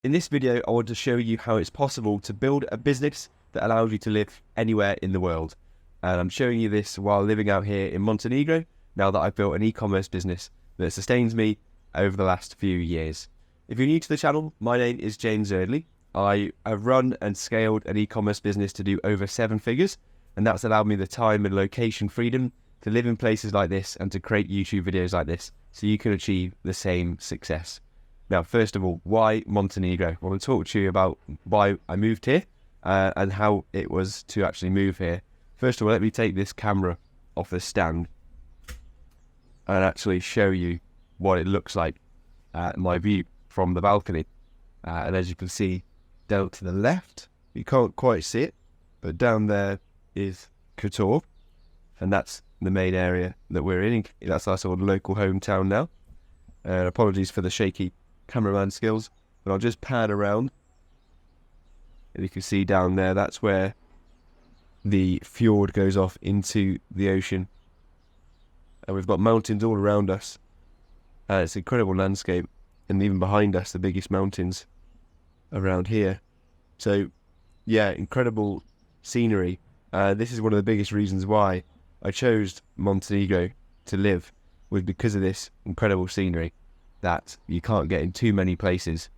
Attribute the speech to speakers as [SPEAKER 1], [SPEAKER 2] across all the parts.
[SPEAKER 1] In this video, I want to show you how it's possible to build a business that allows you to live anywhere in the world. And I'm showing you this while living out here in Montenegro, now that I've built an e-commerce business that sustains me over the last few years. If you're new to the channel, my name is James Eardley. I have run and scaled an e-commerce business to do over 7 figures, and that's allowed me the time and location freedom to live in places like this and to create YouTube videos like this, so you can achieve the same success. Now, first of all, why Montenegro? I want to talk to you about why I moved here and how it was to actually move here. First of all, let me take this camera off the stand and actually show you what it looks like, my view from the balcony. And as you can see down to the left, you can't quite see it, but down there is Kotor, and that's the main area that we're in. That's our sort of local hometown now. Apologies for the shaky cameraman skills, but I'll just pan around, and you can see down there, that's where the fjord goes off into the ocean, and we've got mountains all around us. It's an incredible landscape, and even behind us, the biggest mountains around here. So yeah, incredible scenery. This is one of the biggest reasons why I chose Montenegro to live, was because of this incredible scenery that you can't get in too many places.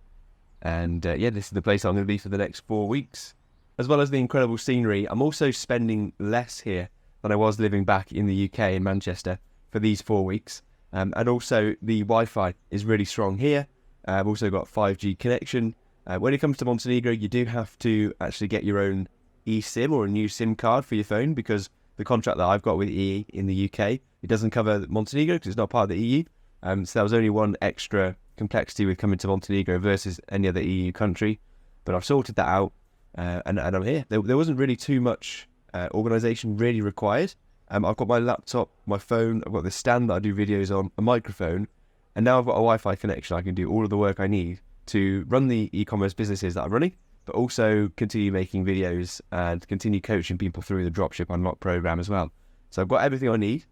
[SPEAKER 1] And yeah, this is the place I'm going to be for the next 4 weeks. As well as the incredible scenery, I'm also spending less here than I was living back in the UK in Manchester for these 4 weeks. And also the Wi-Fi is really strong here. I've also got 5G connection. When it comes to Montenegro, you do have to actually get your own eSIM or a new SIM card for your phone, because the contract that I've got with EE in the UK, it doesn't cover Montenegro because it's not part of the EU. So that was only one extra complexity with coming to Montenegro versus any other EU country. But I've sorted that out, and I'm here. There wasn't really too much organisation really required. I've got my laptop, my phone, I've got the stand that I do videos on, a microphone, and now I've got a Wi-Fi connection. I can do all of the work I need to run the e-commerce businesses that I'm running, but also continue making videos and continue coaching people through the Dropship Unlock program as well. So I've got everything I need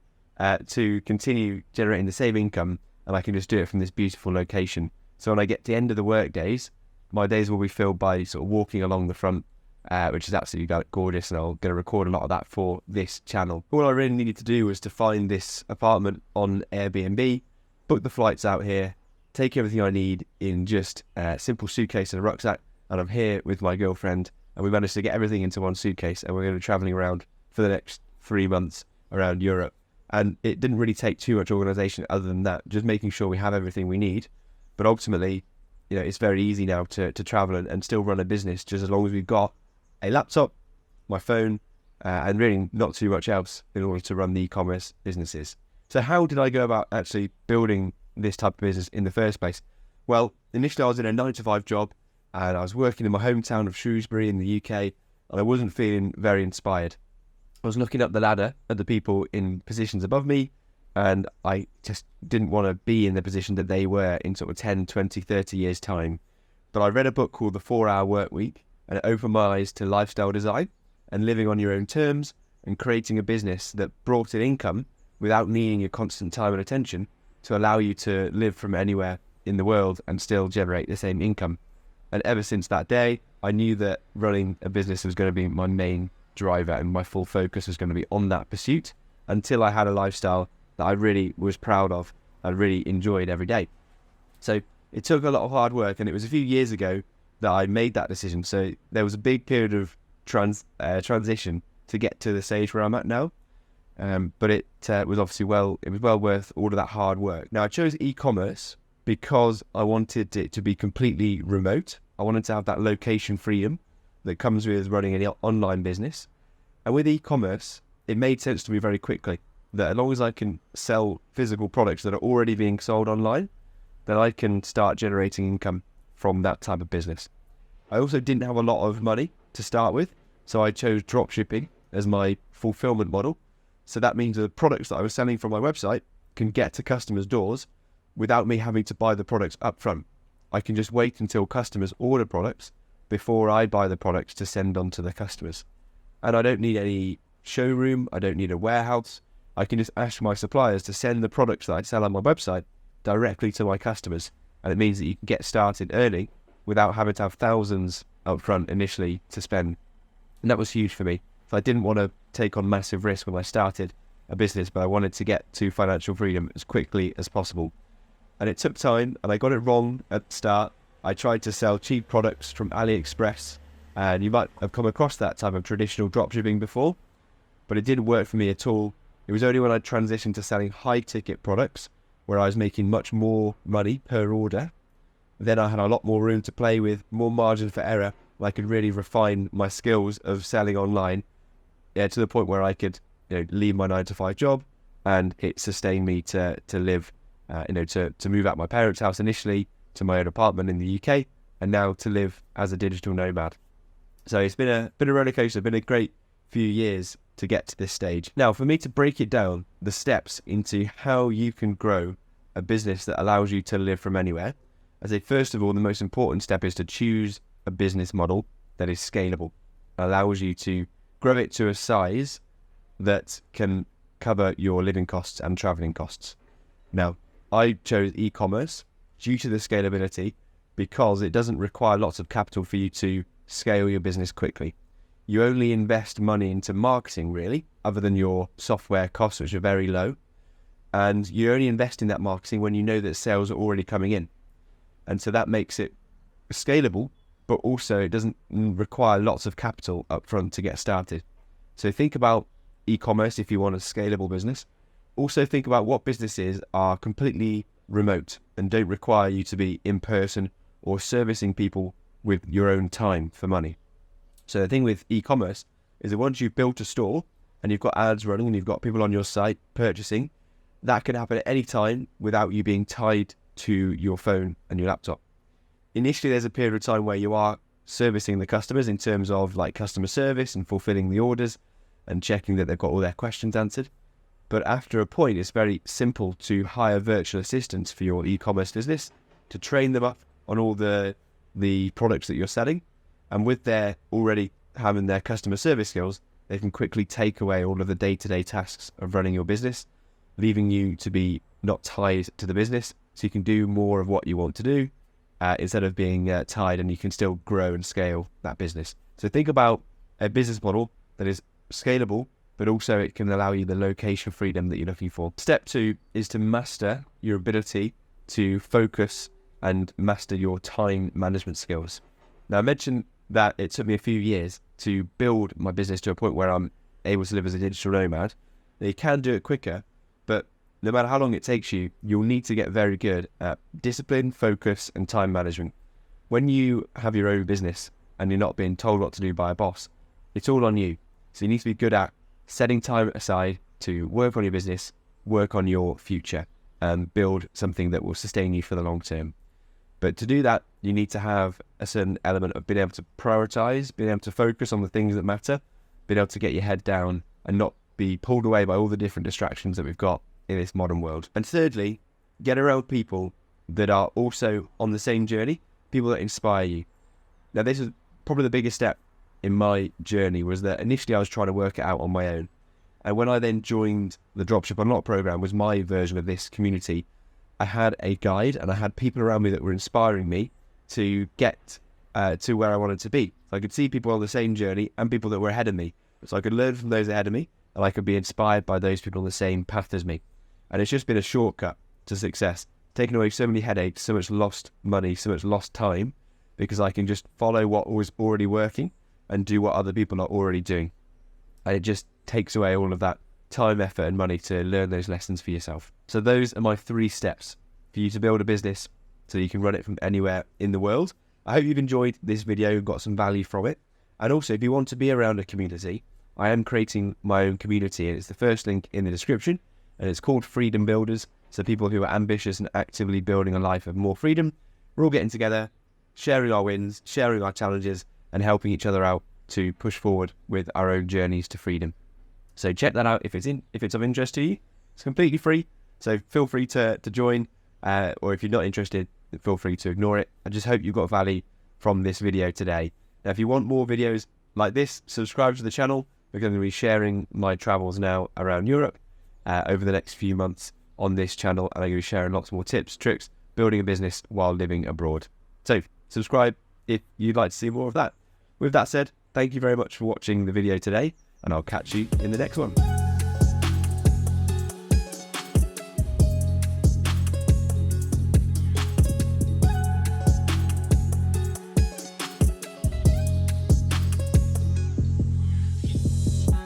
[SPEAKER 1] to continue generating the same income, and I can just do it from this beautiful location. So when I get to the end of the work days, my days will be filled by sort of walking along the front, which is absolutely gorgeous, and I'm going to record a lot of that for this channel. All I really needed to do was to find this apartment on Airbnb, book the flights out here, take everything I need in just a simple suitcase and a rucksack, and I'm here with my girlfriend, and we managed to get everything into one suitcase, and we're going to be traveling around for the next 3 months around Europe. And it didn't really take too much organisation other than that, just making sure we have everything we need. But ultimately, you know, it's very easy now to travel and still run a business, just as long as we've got a laptop, my phone, and really not too much else in order to run the e-commerce businesses. So how did I go about actually building this type of business in the first place? Well, initially I was in a 9-to-5 job, and I was working in my hometown of Shrewsbury in the UK, and I wasn't feeling very inspired. I was looking up the ladder at the people in positions above me, and I just didn't want to be in the position that they were in sort of 10, 20, 30 years time. But I read a book called The 4-Hour Work Week, and it opened my eyes to lifestyle design and living on your own terms and creating a business that brought in income without needing your constant time and attention to allow you to live from anywhere in the world and still generate the same income. And ever since that day, I knew that running a business was going to be my main driver, and my full focus was going to be on that pursuit until I had a lifestyle that I really was proud of and really enjoyed every day. So it took a lot of hard work, and it was a few years ago that I made that decision. So there was a big period of transition to get to the stage where I'm at now. But it was obviously well worth all of that hard work. Now, I chose e-commerce because I wanted it to be completely remote. I wanted to have that location freedom that comes with running an online business. And with e-commerce, it made sense to me very quickly that as long as I can sell physical products that are already being sold online, then I can start generating income from that type of business. I also didn't have a lot of money to start with, so I chose dropshipping as my fulfillment model. So that means the products that I was selling from my website can get to customers' doors without me having to buy the products up front. I can just wait until customers order products before I buy the products to send on to the customers. And I don't need any showroom, I don't need a warehouse. I can just ask my suppliers to send the products that I sell on my website directly to my customers. And it means that you can get started early without having to have thousands up front initially to spend. And that was huge for me. So I didn't want to take on massive risk when I started a business, but I wanted to get to financial freedom as quickly as possible. And it took time, and I got it wrong at the start. I tried to sell cheap products from AliExpress, and you might have come across that type of traditional dropshipping before, but it didn't work for me at all. It was only when I transitioned to selling high-ticket products, where I was making much more money per order, then I had a lot more room to play with, more margin for error, and I could really refine my skills of selling online, to the point where I could leave my 9-to-5 job, and it sustained me to live, to move out my parents' house initially to my own apartment in the UK, and now to live as a digital nomad. So it's been a roller coaster, been a great few years to get to this stage. Now, for me to break it down, the steps into how you can grow a business that allows you to live from anywhere, I say first of all, the most important step is to choose a business model that is scalable, allows you to grow it to a size that can cover your living costs and traveling costs. Now, I chose e-commerce due to the scalability because it doesn't require lots of capital for you to scale your business quickly. You only invest money into marketing, really, other than your software costs, which are very low. And you only invest in that marketing when you know that sales are already coming in. And so that makes it scalable, but also it doesn't require lots of capital up front to get started. So think about e-commerce if you want a scalable business. Also think about what businesses are completely remote and don't require you to be in person or servicing people with your own time for money. So the thing with e-commerce is that once you've built a store and you've got ads running and you've got people on your site purchasing, that can happen at any time without you being tied to your phone and your laptop. Initially, there's a period of time where you are servicing the customers in terms of like customer service and fulfilling the orders and checking that they've got all their questions answered. But after a point, it's very simple to hire virtual assistants for your e-commerce business to train them up on all the products that you're selling. And with their already having their customer service skills, they can quickly take away all of the day-to-day tasks of running your business, leaving you to be not tied to the business. So you can do more of what you want to do instead of being tied, and you can still grow and scale that business. So think about a business model that is scalable, but also it can allow you the location freedom that you're looking for. Step 2 is to master your ability to focus and master your time management skills. Now, I mentioned that it took me a few years to build my business to a point where I'm able to live as a digital nomad. Now, you can do it quicker, but no matter how long it takes you, you'll need to get very good at discipline, focus, and time management. When you have your own business and you're not being told what to do by a boss, it's all on you. So you need to be good at setting time aside to work on your business, work on your future, and build something that will sustain you for the long term. But to do that, you need to have a certain element of being able to prioritize, being able to focus on the things that matter, being able to get your head down and not be pulled away by all the different distractions that we've got in this modern world. And thirdly, get around people that are also on the same journey, people that inspire you. Now, this is probably the biggest step in my journey, was that initially I was trying to work it out on my own. And when I then joined the Dropship Unlocked program, was my version of this community, I had a guide and I had people around me that were inspiring me to get to where I wanted to be. So I could see people on the same journey and people that were ahead of me. So I could learn from those ahead of me, and I could be inspired by those people on the same path as me. And it's just been a shortcut to success, taking away so many headaches, so much lost money, so much lost time, because I can just follow what was already working and do what other people are already doing. And it just takes away all of that time, effort, and money to learn those lessons for yourself. So those are my 3 steps for you to build a business so you can run it from anywhere in the world. I hope you've enjoyed this video and got some value from it. And also, if you want to be around a community, I am creating my own community, and it's the first link in the description, and it's called Freedom Builders. So people who are ambitious and actively building a life of more freedom, we're all getting together, sharing our wins, sharing our challenges, and helping each other out to push forward with our own journeys to freedom. So check that out if it's of interest to you. It's completely free, so feel free to join, or if you're not interested, feel free to ignore it. I just hope you got value from this video today. Now, if you want more videos like this, subscribe to the channel. We're going to be sharing my travels now around Europe over the next few months on this channel, and I'm going to be sharing lots more tips, tricks, building a business while living abroad. So subscribe, if you'd like to see more of that. With that said, thank you very much for watching the video today, and I'll catch you in the next one.